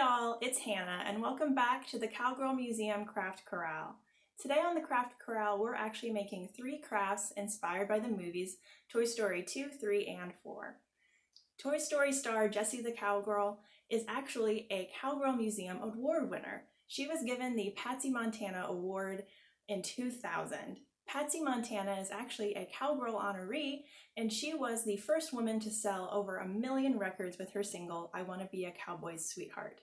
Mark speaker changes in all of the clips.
Speaker 1: y'all, it's Hannah and welcome back to the Cowgirl Museum Craft Corral. Today on the Craft Corral, we're actually making 3 crafts inspired by the movies Toy Story 2, 3, and 4. Toy Story star Jessie the Cowgirl is actually a Cowgirl Museum Award winner. She was given the Patsy Montana Award in 2000. Patsy Montana is actually a Cowgirl honoree, and she was the first woman to sell over 1 million records with her single, I Want to Be a Cowboy's Sweetheart.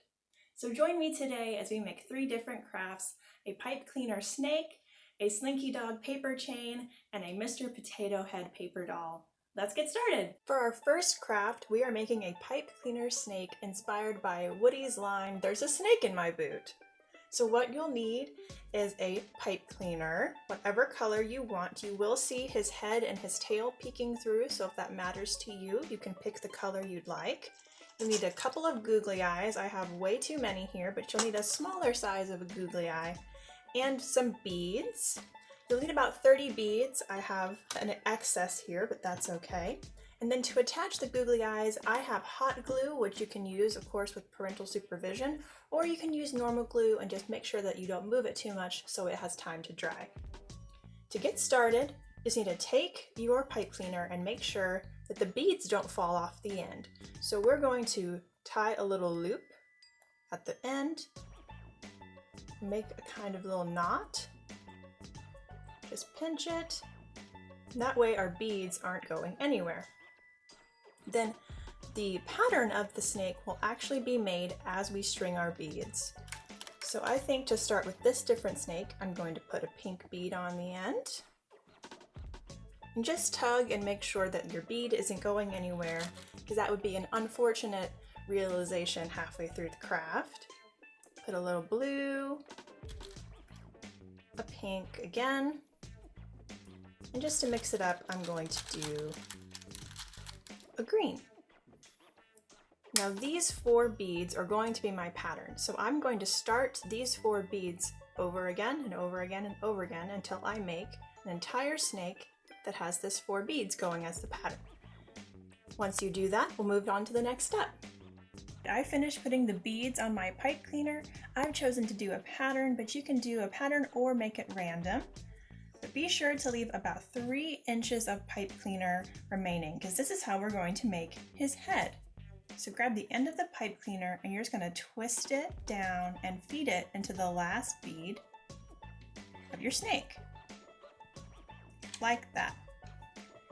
Speaker 1: So join me today as we make 3 different crafts: a pipe cleaner snake, a Slinky Dog paper chain, and a Mr. Potato Head paper doll. Let's get started! For our first craft, we are making a pipe cleaner snake inspired by Woody's line, "There's a snake in my boot." So what you'll need is a pipe cleaner, whatever color you want. You will see his head and his tail peeking through, so if that matters to you, you can pick the color you'd like. You'll need a couple of googly eyes. I have way too many here, but you'll need a smaller size of a googly eye, and some beads. You'll need about 30 beads. I have an excess here, but that's okay. And then to attach the googly eyes, I have hot glue, which you can use, of course, with parental supervision, or you can use normal glue and just make sure that you don't move it too much so it has time to dry. To get started, you just need to take your pipe cleaner and make sure that the beads don't fall off the end. So we're going to tie a little loop at the end, make a kind of little knot, just pinch it. That way our beads aren't going anywhere. Then the pattern of the snake will actually be made as we string our beads. So I think to start with this different snake, I'm going to put a pink bead on the end. And just tug and make sure that your bead isn't going anywhere, because that would be an unfortunate realization halfway through the craft. Put a little blue, a pink again, and just to mix it up, I'm going to do a green. Now these 4 beads are going to be my pattern, so I'm going to start these 4 beads over again and over again and over again until I make an entire snake that has this 4 beads going as the pattern. Once you do that, we'll move on to the next step. I finished putting the beads on my pipe cleaner. I've chosen to do a pattern, but you can do a pattern or make it random. But be sure to leave about 3 inches of pipe cleaner remaining, because this is how we're going to make his head. So grab the end of the pipe cleaner and you're just going to twist it down and feed it into the last bead of your snake. Like that.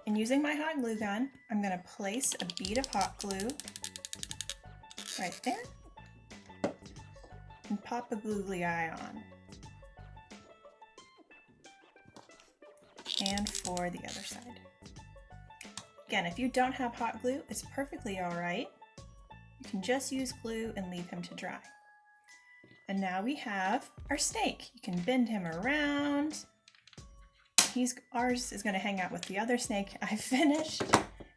Speaker 1: And using my hot glue gun, I'm going to place a bead of hot glue right there and pop a googly eye on. And for the other side. Again, if you don't have hot glue, it's perfectly alright. You can just use glue and leave him to dry. And now we have our snake. You can bend him around. Ours is going to hang out with the other snake I finished.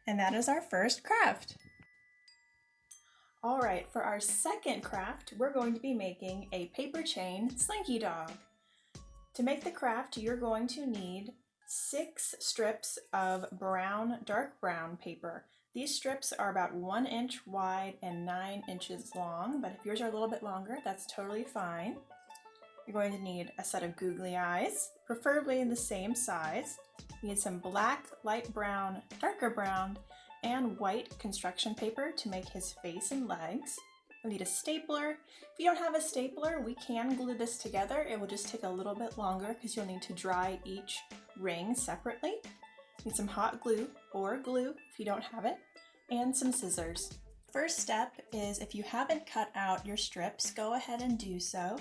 Speaker 1: And that is our first craft. Alright, for our second craft, we're going to be making a paper chain Slinky Dog. To make the craft, you're going to need 6 strips of brown, dark brown paper. These strips are about 1 inch wide and 9 inches long, but if yours are a little bit longer, that's totally fine. You're going to need a set of googly eyes, preferably in the same size. You need some black, light brown, darker brown, and white construction paper to make his face and legs. You'll need a stapler. If you don't have a stapler, we can glue this together. It will just take a little bit longer because you'll need to dry each ring separately. Need some hot glue or glue if you don't have it, and some scissors. First step is, if you haven't cut out your strips, go ahead and do so.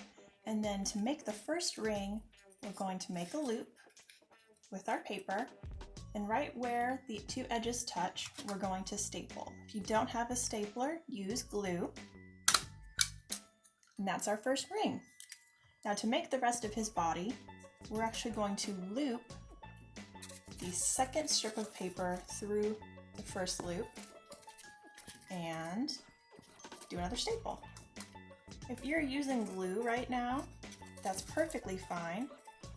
Speaker 1: And then to make the first ring, we're going to make a loop with our paper, and right where the 2 edges touch, we're going to staple. If you don't have a stapler, use glue. And that's our first ring. Now to make the rest of his body, we're actually going to loop the second strip of paper through the first loop and do another staple. If you're using glue right now, that's perfectly fine.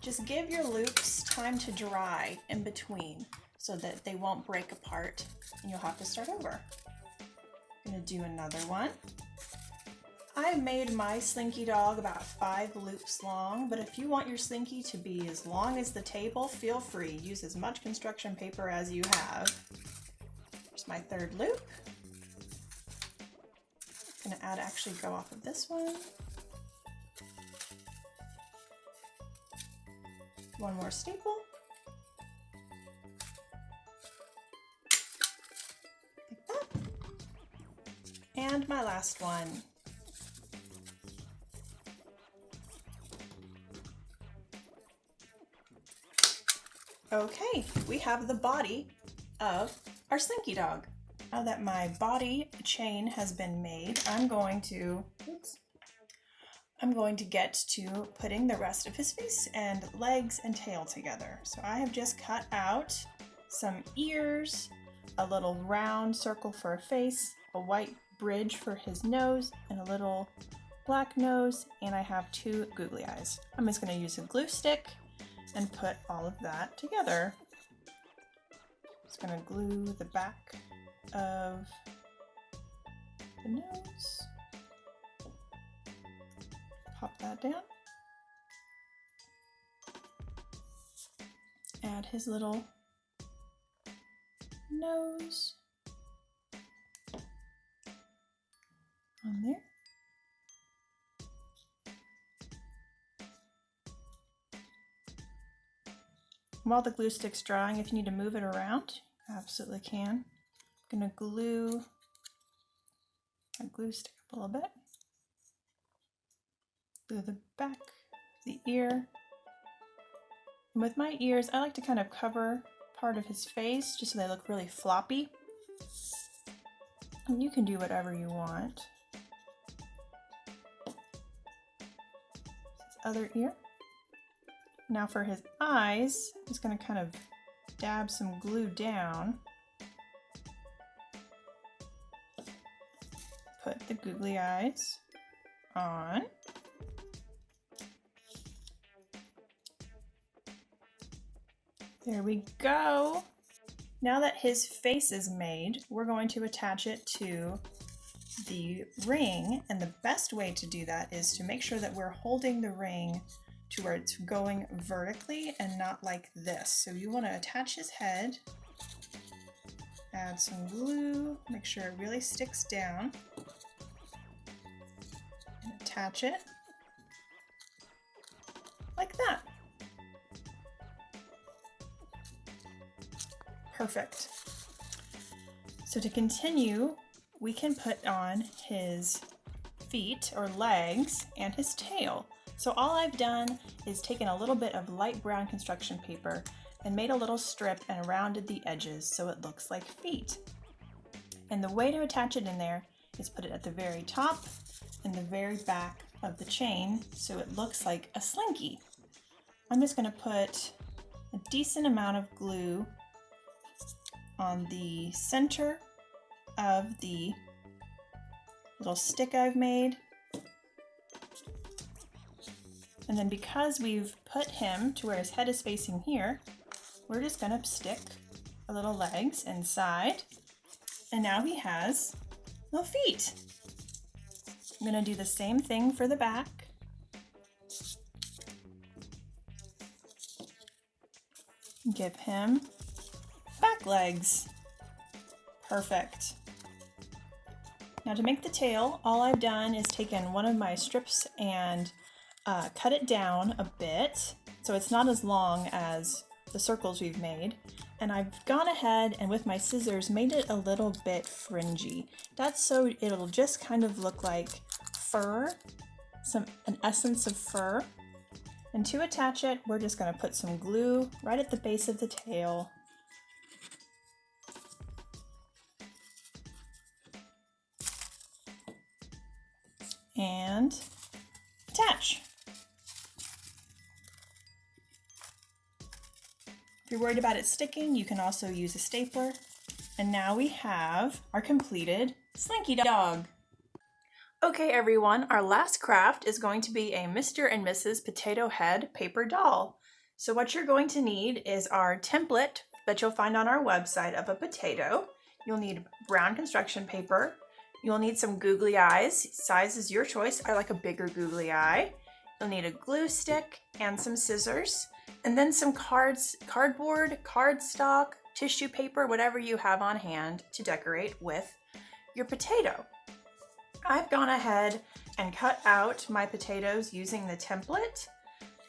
Speaker 1: Just give your loops time to dry in between so that they won't break apart and you'll have to start over. I'm gonna do another one. I made my Slinky Dog about 5 loops long, but if you want your Slinky to be as long as the table, feel free. Use as much construction paper as you have. Here's my 3rd loop. I'm gonna actually go off of this one. One more staple. Like that. And my last one. Okay, we have the body of our Slinky Dog. Now that my body chain has been made, I'm going to get to putting the rest of his face and legs and tail together. So I have just cut out some ears, a little round circle for a face, a white bridge for his nose, and a little black nose, and I have 2 googly eyes. I'm just going to use a glue stick and put all of that together. Just going to glue the back of the nose. Pop that down. Add his little nose on there. While the glue stick's drying, if you need to move it around, you absolutely can. I'm gonna glue my glue stick up a little bit. Glue the back, the ear. And with my ears, I like to kind of cover part of his face just so they look really floppy. And you can do whatever you want. His other ear. Now for his eyes, I'm just going to kind of dab some glue down. Put the googly eyes on. There we go. Now that his face is made, we're going to attach it to the ring, and the best way to do that is to make sure that we're holding the ring to where it's going vertically and not like this. So you want to attach his head, add some glue, make sure it really sticks down, and attach it like that. Perfect. So to continue, we can put on his feet or legs and his tail. So all I've done is taken a little bit of light brown construction paper and made a little strip and rounded the edges so it looks like feet. And the way to attach it in there is put it at the very top and the very back of the chain so it looks like a slinky. I'm just going to put a decent amount of glue on the center of the little stick I've made. And then because we've put him to where his head is facing here, we're just gonna stick the little legs inside. And now he has little feet. I'm gonna do the same thing for the back. Give him back legs. Perfect. Now to make the tail, all I've done is taken one of my strips and cut it down a bit so it's not as long as the circles we've made. And I've gone ahead and with my scissors made it a little bit fringy. That's so it'll just kind of look like fur, an essence of fur. And to attach it, we're just going to put some glue right at the base of the tail. And attach. If you're worried about it sticking, you can also use a stapler. And now we have our completed Slinky Dog. Okay everyone, our last craft is going to be a Mr. and Mrs. Potato Head paper doll. So what you're going to need is our template that you'll find on our website of a potato. You'll need brown construction paper, You'll need some googly eyes. Size is your choice. I like a bigger googly eye. You'll need a glue stick and some scissors, and then some cardboard, cardstock, tissue paper, whatever you have on hand to decorate with your potato. I've gone ahead and cut out my potatoes using the template,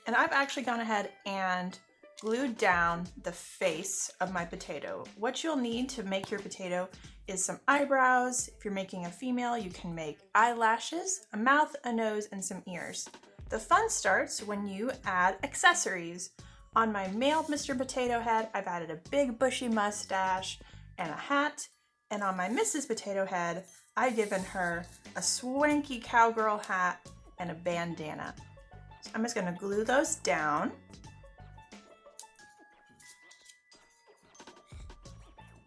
Speaker 1: and I've actually gone ahead and glued down the face of my potato. What you'll need to make your potato is some eyebrows. If you're making a female, you can make eyelashes, a mouth, a nose, and some ears. The fun starts when you add accessories. On my male Mr. Potato Head, I've added a big bushy mustache and a hat. And on my Mrs. Potato Head, I've given her a swanky cowgirl hat and a bandana. So I'm just gonna glue those down.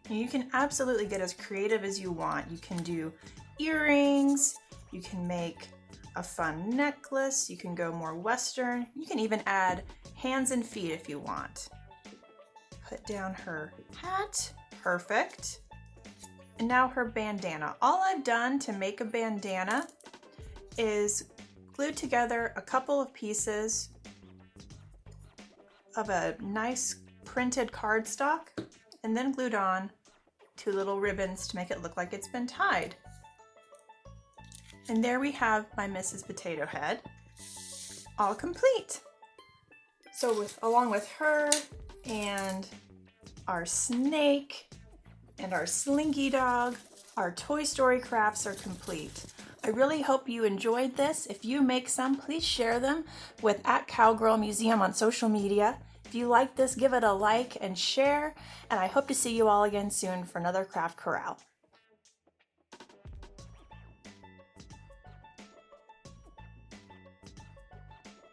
Speaker 1: You can absolutely get as creative as you want. You can do earrings, you can make a fun necklace, you can go more Western, you can even add hands and feet if you want. Put down her hat, perfect. And now her bandana. All I've done to make a bandana is glued together a couple of pieces of a nice printed cardstock and then glued on 2 little ribbons to make it look like it's been tied. And there we have my Mrs. Potato Head, all complete. So along with her and our snake and our Slinky Dog, our Toy Story crafts are complete. I really hope you enjoyed this. If you make some, please share them with @Cowgirl Museum on social media. If you like this, give it a like and share, and I hope to see you all again soon for another Craft Corral.